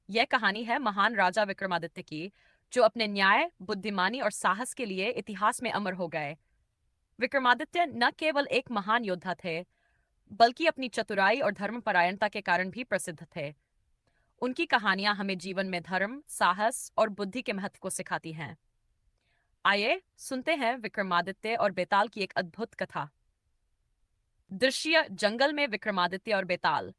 यह कहानी है महान राजा विक्रमादित्य की, जो अपने न्याय, बुद्धिमानी और साहस के लिए इतिहास में अमर हो गए। विक्रमादित्य न केवल एक महान योद्धा थे, बल्कि अपनी चतुराई और धर्मपरायणता के कारण भी प्रसिद्ध थे। उनकी कहानियां हमें जीवन में धर्म, साहस और बुद्धि के महत्व को सिखाती हैं। आइए सुनते हैं विक्रमादित्य और बेताल की एक अद्भुत कथा। दृश्य जंगल में विक्रमादित्य और बेताल।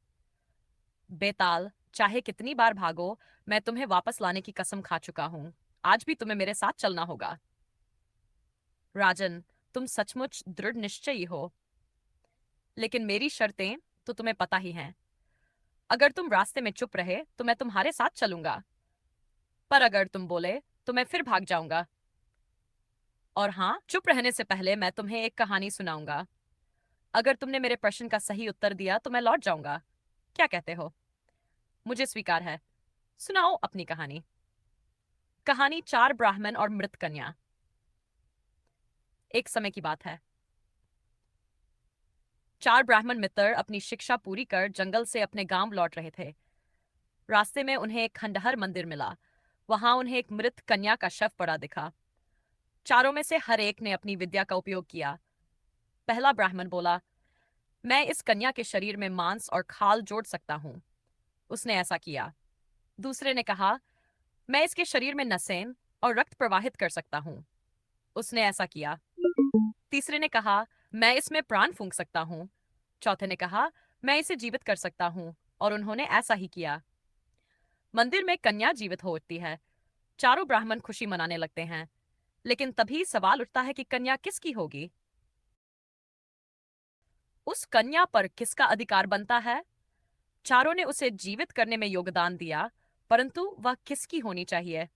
बेताल, चाहे कितनी बार भागो, मैं तुम्हें वापस लाने की कसम खा चुका हूं। आज भी तुम्हें मेरे साथ चलना होगा। राजन, तुम सचमुच दृढ़ निश्चयी हो, लेकिन मेरी शर्तें तो तुम्हें पता ही हैं। अगर तुम रास्ते में चुप रहे तो मैं तुम्हारे साथ चलूंगा, पर अगर तुम बोले तो मैं फिर भाग जाऊंगा। और हाँ, चुप रहने से पहले मैं तुम्हें एक कहानी सुनाऊंगा। अगर तुमने मेरे प्रश्न का सही उत्तर दिया तो मैं लौट जाऊंगा। क्या कहते हो? मुझे स्वीकार है। सुनाओ अपनी कहानी। कहानी चार ब्राह्मण और मृत कन्या। एक समय की बात है। चार ब्राह्मण मित्र अपनी शिक्षा पूरी कर जंगल से अपने गांव लौट रहे थे। रास्ते में उन्हें एक खंडहर मंदिर मिला। वहां उन्हें एक मृत कन्या का शव पड़ा दिखा। चारों में से हर एक ने अपनी विद्या का उपयोग किया। पहला ब्राह्मण बोला, मैं इस कन्या के शरीर में मांस और खाल जोड़ सकता हूं। उसने ऐसा किया। दूसरे ने कहा, मैं इसके शरीर में नसें और रक्त प्रवाहित कर सकता हूं। उसने ऐसा किया। तीसरे ने कहा, मैं इसमें प्राण फूंक सकता हूँ। चौथे ने कहा, मैं इसे जीवित कर सकता हूँ, और उन्होंने ऐसा ही किया। मंदिर में कन्या जीवित हो उठती है। चारों ब्राह्मण खुशी मनाने लगते हैं, लेकिन तभी सवाल उठता है कि कन्या किसकी होगी। उस कन्या पर किसका अधिकार बनता है? चारों ने उसे जीवित करने में योगदान दिया, परंतु वह किसकी होनी चाहिए?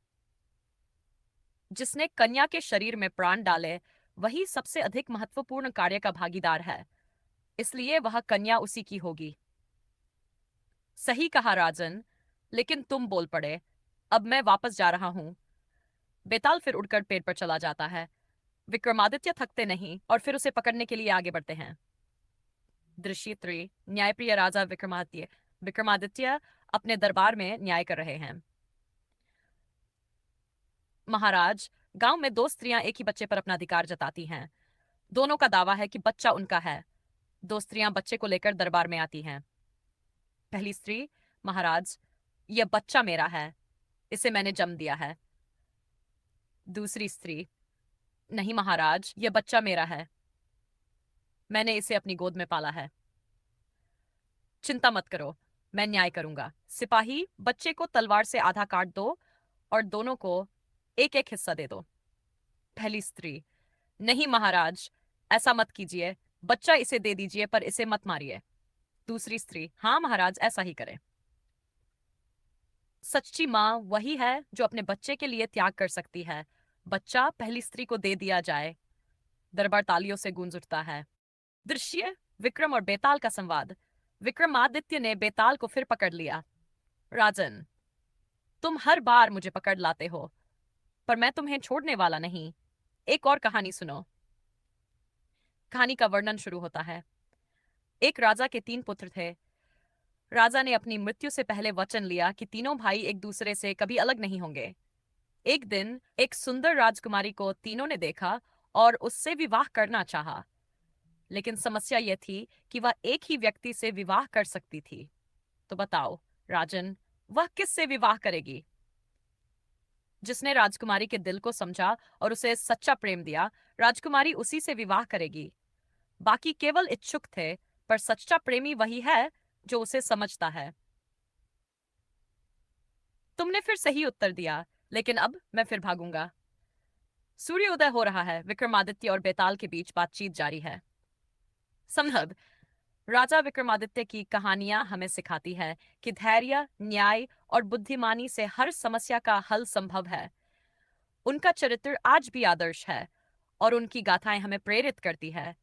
जिसने कन्या के शरीर में प्राण डाले, वही सबसे अधिक महत्वपूर्ण कार्य का भागीदार है, इसलिए वह कन्या उसी की होगी। सही कहा राजन, लेकिन तुम बोल पड़े। अब मैं वापस जा रहा हूं। बेताल फिर उड़कर पेड़ पर चला जाता है। विक्रमादित्य थकते नहीं और फिर उसे पकड़ने के लिए आगे बढ़ते हैं। दृश्य 3। न्यायप्रिय राजा विक्रमादित्य। विक्रमादित्य अपने दरबार में न्याय कर रहे हैं। महाराज, गांव में दो स्त्रियां एक ही बच्चे पर अपना अधिकार जताती हैं। दोनों का दावा है कि बच्चा उनका है। दो स्त्रियां बच्चे को लेकर दरबार में आती हैं। पहली स्त्री, महाराज, यह बच्चा मेरा है, इसे मैंने जन्म दिया है। दूसरी स्त्री, नहीं महाराज, यह बच्चा मेरा है, मैंने इसे अपनी गोद में पाला है। चिंता मत करो, मैं न्याय करूंगा। सिपाही, बच्चे को तलवार से आधा काट दो और दोनों को एक एक हिस्सा दे दो। पहली स्त्री, नहीं महाराज, ऐसा मत कीजिए, बच्चा इसे दे दीजिए पर इसे मत मारिए। दूसरी स्त्री, हाँ महाराज, ऐसा ही करें। सच्ची माँ वही है जो अपने बच्चे के लिए त्याग कर सकती है। बच्चा पहली स्त्री को दे दिया जाए। दरबार तालियों से गूंज उठता है। दृश्य विक्रम और बेताल का संवाद। विक्रमादित्य ने बेताल को फिर पकड़ लिया। राजन, तुम हर बार मुझे पकड़ लाते हो, पर मैं तुम्हें छोड़ने वाला नहीं। एक और कहानी सुनो। कहानी का वर्णन शुरू होता है। एक राजा के तीन पुत्र थे। राजा ने अपनी मृत्यु से पहले वचन लिया कि तीनों भाई एक दूसरे से कभी अलग नहीं होंगे। एक दिन एक सुंदर राजकुमारी को तीनों ने देखा और उससे विवाह करना चाहा। लेकिन समस्या यह थी कि वह एक ही व्यक्ति से विवाह कर सकती थी। तो बताओ राजन, वह किससे विवाह करेगी? जिसने राजकुमारी के दिल को समझा और उसे सच्चा प्रेम दिया, राजकुमारी उसी से विवाह करेगी। बाकी केवल इच्छुक थे, पर सच्चा प्रेमी वही है जो उसे समझता है। तुमने फिर सही उत्तर दिया, लेकिन अब मैं फिर भागूंगा। सूर्योदय हो रहा है। विक्रमादित्य और बेताल के बीच बातचीत जारी है। संदर्भ, राजा विक्रमादित्य की कहानियां हमें सिखाती है कि धैर्य, न्याय और बुद्धिमानी से हर समस्या का हल संभव है। उनका चरित्र आज भी आदर्श है और उनकी गाथाएं हमें प्रेरित करती है।